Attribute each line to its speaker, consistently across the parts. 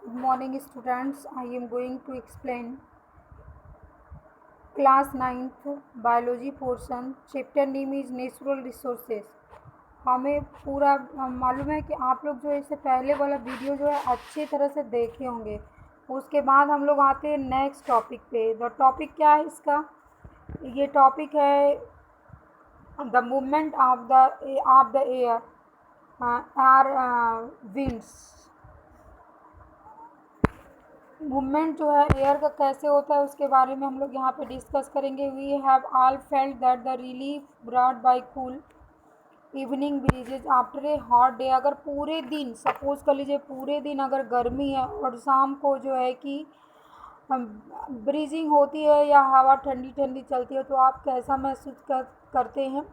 Speaker 1: Good morning students. I am going to explain class 9th biology portion. Chapter name is natural resources. हमें पूरा मालूम है कि आप लोग जो है इससे पहले वाला वीडियो जो है अच्छी तरह से देखे होंगे। उसके बाद हम लोग आते हैं नेक्स्ट टॉपिक पे। द टॉपिक क्या है इसका? ये टॉपिक है the movement of the air or winds. Movement जो है एयर का कैसे होता है उसके बारे में हम लोग यहाँ पे डिस्कस करेंगे। We have all felt that the relief brought by cool evening breezes after a hot day. अगर पूरे दिन सपोज कर लीजिए पूरे दिन अगर गर्मी है और शाम को जो है कि ब्रीजिंग होती है या हवा ठंडी ठंडी चलती है तो आप कैसा महसूस करते हैं।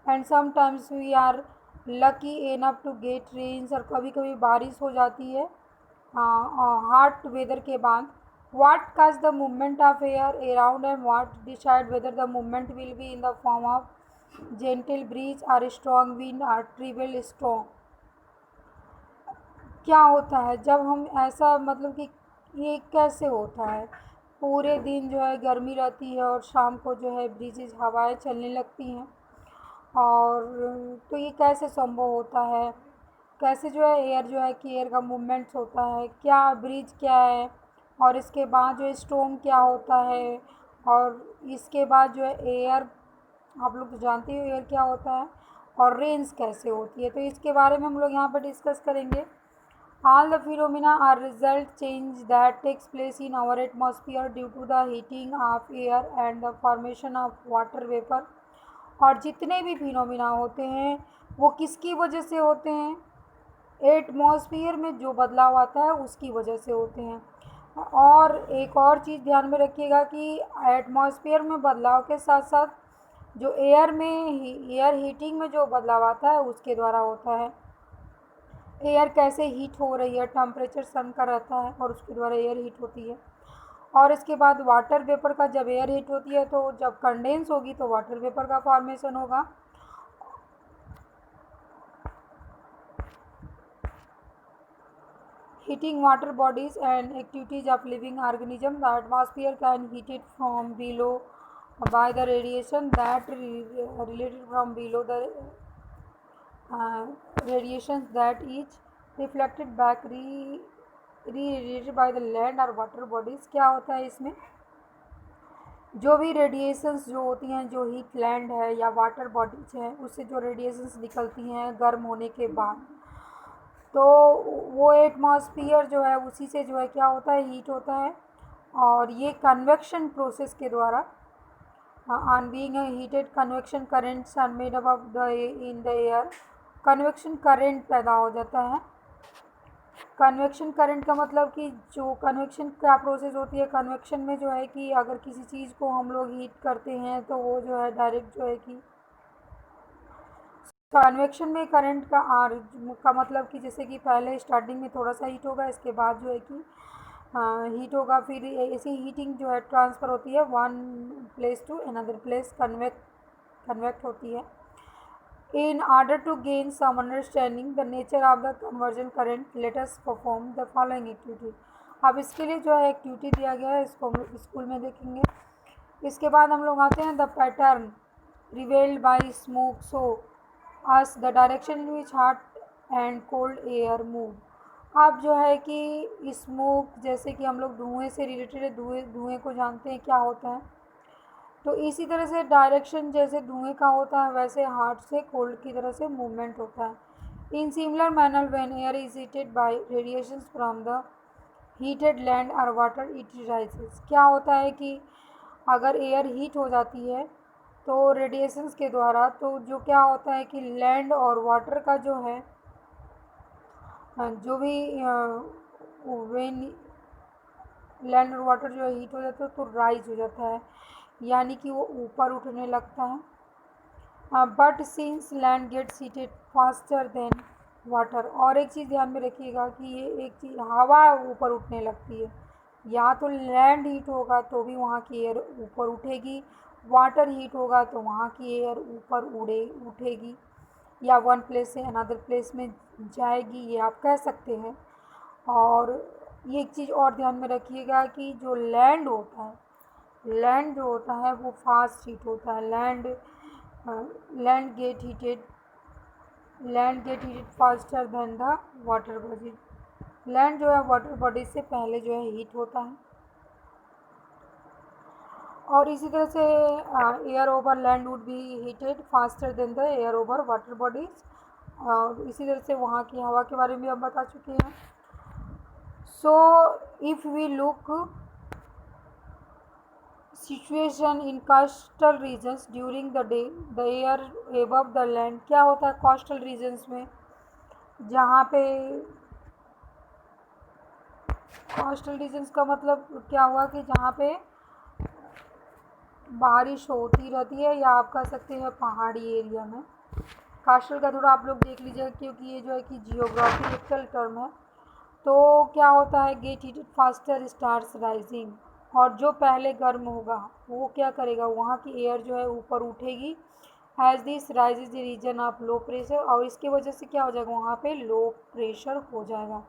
Speaker 1: And sometimes we are lucky enough to get rains. और कभी कभी बारिश हो जाती है हॉट वेदर के बाद। What cause the movement of air around and what decide whether the movement will be in the form of gentle breeze और स्ट्रॉन्ग विंड और ट्रिबल स्ट्रॉन्ग। क्या होता है जब हम ऐसा मतलब कि ये कैसे होता है पूरे दिन जो है गर्मी रहती है और शाम को जो है ब्रीजेज हवाएं चलने लगती हैं। और तो ये कैसे संभव होता है, कैसे जो है एयर जो है कि एयर का मूवमेंट्स होता है, क्या ब्रीज क्या है और इसके बाद जो है स्टॉर्म क्या होता है और इसके बाद जो है एयर आप लोग तो जानते हो एयर क्या होता है और रेंस कैसे होती है। तो इसके बारे में हम लोग यहाँ पर डिस्कस करेंगे। All the phenomena are result change that takes place in our atmosphere due to the heating of air and the formation of water vapor। और जितने भी फिनोमिना होते हैं वो किसकी वजह से होते हैं? एटमॉस्फेयर में जो बदलाव आता है उसकी वजह से होते हैं। और एक और चीज़ ध्यान में रखिएगा कि एटमॉस्फेयर में बदलाव के साथ साथ जो एयर हीटिंग में जो बदलाव आता है उसके द्वारा होता है। एयर कैसे हीट हो रही है, टेम्परेचर सन का रहता है और उसके द्वारा एयर हीट होती है। और इसके बाद वाटर वेपर का जब एयर हीट होती है तो जब कंडेंस होगी तो वाटर वेपर का फॉर्मेशन होगा। Heating water bodies and activities of living organism. The atmosphere can heat it from below by the radiation that related from below the radiations that each reflected back re-radiated by the land और water bodies. क्या होता है इसमें जो भी radiations जो होती हैं जो हीट लैंड है या वाटर बॉडीज है उससे जो रेडिएशंस निकलती हैं गर्म होने के बाद तो वो एटमॉस्फेयर जो है उसी से जो है क्या होता है हीट होता है। और ये कन्वेक्शन प्रोसेस के द्वारा on being a heated convection currents are made up of the in the air। Convection current पैदा हो जाता है। कन्वेक्शन करंट का मतलब कि जो कन्वेक्शन क्या प्रोसेस होती है, कन्वेक्शन में जो है कि अगर किसी चीज़ को हम लोग हीट करते हैं तो वो जो है डायरेक्ट जो है कि कन्वेक्शन में करंट का आर का मतलब कि जैसे कि पहले स्टार्टिंग में थोड़ा सा हीट होगा इसके बाद जो है कि हीट होगा फिर ऐसी हीटिंग जो है ट्रांसफ़र होती है one place to another place convect होती है। In order to gain some understanding the nature of the conversion current, let us perform the following activity। अब इसके लिए जो है एक्टिविटी दिया गया है इसको हम स्कूल में देखेंगे। इसके बाद हम लोग आते हैं the pattern revealed by smoke shows the direction in which hot and cold air move. अब जो है कि स्मोक जैसे कि हम लोग धुएँ से रिलेटेड है, धुएँ को जानते हैं क्या होता है। तो इसी तरह से डायरेक्शन जैसे धुएं का होता है वैसे हॉट से कोल्ड की तरह से मूवमेंट होता है। In similar manner when air is heated bye radiations from the heated land और वाटर इट राइजेस। क्या होता है कि अगर एयर हीट हो जाती है तो रेडिएशंस के द्वारा तो जो क्या होता है कि लैंड और वाटर का जो है जो भी वेन लैंड और वाटर जो है हीट हो जाता है तो राइज हो जाता है यानी कि वो ऊपर उठने लगता है। But since land gets heated faster than water. और एक चीज़ ध्यान में रखिएगा कि ये एक चीज़ हवा ऊपर उठने लगती है, या तो लैंड हीट होगा तो भी वहाँ की एयर ऊपर उठेगी, वाटर हीट होगा तो वहाँ की एयर ऊपर उठेगी या वन प्लेस से अनदर प्लेस में जाएगी, ये आप कह सकते हैं। और ये एक चीज़ और ध्यान में रखिएगा कि जो लैंड होता है, लैंड जो होता है वो फास्ट हीट होता है। Land gate heated faster then the water body. Land जो है वाटर बॉडी से पहले जो है हीट होता है। और इसी तरह से air over land would be heated faster then the air over water bodies. और इसी तरह से वहाँ की हवा के बारे में हम बता चुके हैं। So if we look situation in coastal regions during the day, the air above the land. क्या होता है कोस्टल रीजन्स में? जहाँ पे कोस्टल रीजन्स का मतलब क्या हुआ कि जहाँ पे बारिश होती रहती है, या आप कह सकते हैं पहाड़ी एरिया में। कोस्टल का थोड़ा आप लोग देख लीजिएगा, क्योंकि ये जो है कि जियोग्राफिकल टर्म है। तो क्या होता है, gate heated faster stars rising. और जो पहले गर्म होगा वो क्या करेगा, वहाँ की एयर जो है ऊपर उठेगी as this rises the region of low pressure. और इसके वजह से क्या हो जाएगा, वहाँ पे लो प्रेशर हो जाएगा।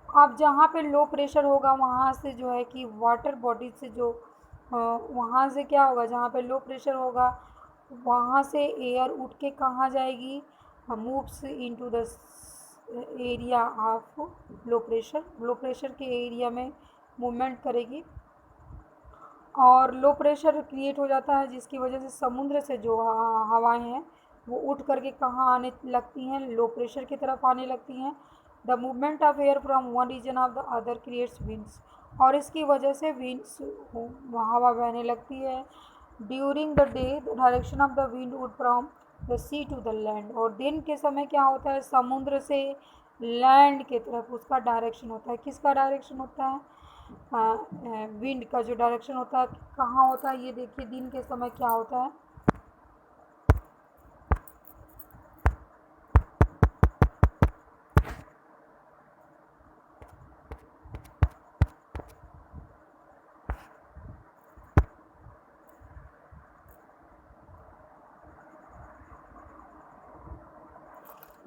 Speaker 1: अब जहाँ पे लो प्रेशर होगा वहाँ से जो है कि वाटर बॉडी से जो वहाँ से क्या होगा, जहाँ पे लो प्रेशर होगा वहाँ से एयर उठ के कहाँ जाएगी, moves into the area of low pressure. Low pressure के एरिया में मूवमेंट करेगी और लो प्रेशर क्रिएट हो जाता है, जिसकी वजह से समुद्र से जो हवाएं हैं वो उठ करके कहाँ आने लगती हैं, लो प्रेशर की तरफ आने लगती हैं। The movement of air from one region of the other creates winds. और इसकी वजह से विंड्स हवा बहने लगती है। During the day the direction of the wind would from the sea to the land. और दिन के समय क्या होता है, समुद्र से लैंड की तरफ उसका डायरेक्शन होता है। किसका डायरेक्शन होता है, विंड का जो डायरेक्शन होता है कहाँ होता है, ये देखिए दिन के समय क्या होता है।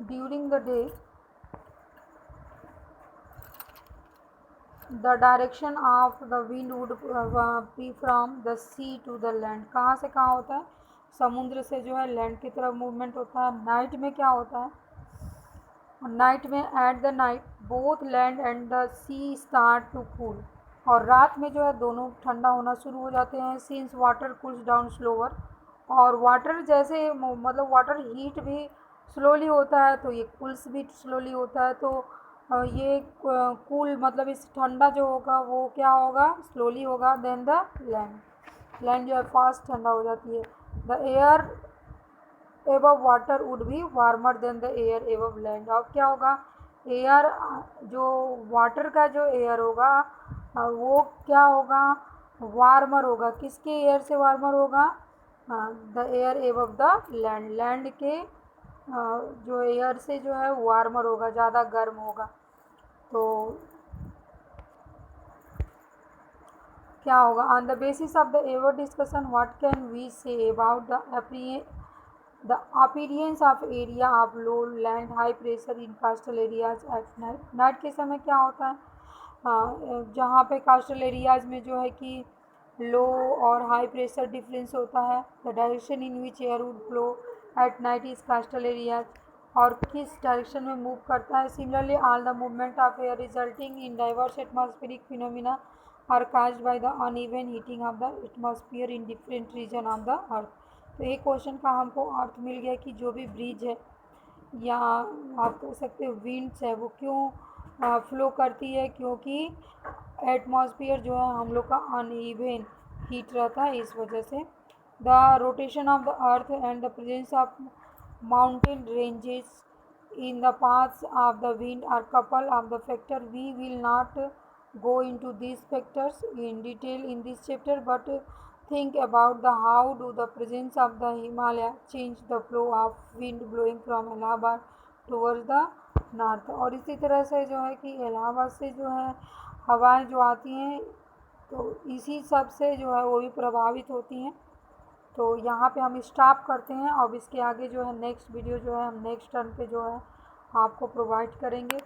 Speaker 1: During the day the direction of the wind would be from the sea to the land. कहाँ से कहाँ होता है, समुद्र से जो है लैंड की तरफ मूवमेंट होता है। नाइट में क्या होता है, नाइट में at the night both land and the sea start to cool. और रात में जो है दोनों ठंडा होना शुरू हो जाते हैं। Since water cools down slower. और वाटर जैसे मतलब वाटर हीट भी स्लोली होता है तो ये कूल्स भी स्लोली होता है। तो ये कूल मतलब इस ठंडा जो होगा वो क्या होगा, स्लोली होगा देन द लैंड। लैंड जो है फास्ट ठंडा हो जाती है। The air above water would be warmer than the air above land. अब क्या होगा, एयर जो वाटर का जो एयर होगा वो क्या होगा, वार्मर होगा। किसके एयर से वार्मर होगा, the air above the land. Land के जो एयर से जो है वार्मर होगा, ज़्यादा गर्म होगा। तो क्या होगा, on the basis of the ever discussion what can we say about the appearance of area of low land high pressure in coastal areas at night. Night के समय क्या होता है, जहाँ पे कोस्टल एरियाज में जो है कि लो और हाई प्रेशर डिफरेंस होता है। The direction in which air would flow at night is coastal areas. और किस डायरेक्शन में मूव करता है। Similarly all the movement of air resulting in diverse atmospheric phenomena are caused by the uneven heating of the atmosphere in different region of the earth. तो एक question का हमको अर्थ मिल गया कि जो भी ब्रिज है या आप कह सकते हो विंड्स है वो क्यों फ्लो करती है, क्योंकि एटमॉस्फेयर जो है हम लोग का अनइवन हीट रहता है, इस वजह से। The rotation of the earth and the presence of mountain ranges in the paths of the wind are couple of the factor. We will not go into these factors in detail in this chapter, but think about the how do the presence of the Himalaya change the flow of wind blowing from Allahabad towards the north। और इसी तरह से जो है कि इलाहाबाद से जो है हवाएं जो आती हैं तो इसी सब से जो है वो भी प्रभावित होती हैं। तो यहाँ पे हम स्टॉप करते हैं। अब इसके आगे जो है नेक्स्ट वीडियो जो है हम नेक्स्ट टर्न पे जो है आपको प्रोवाइड करेंगे।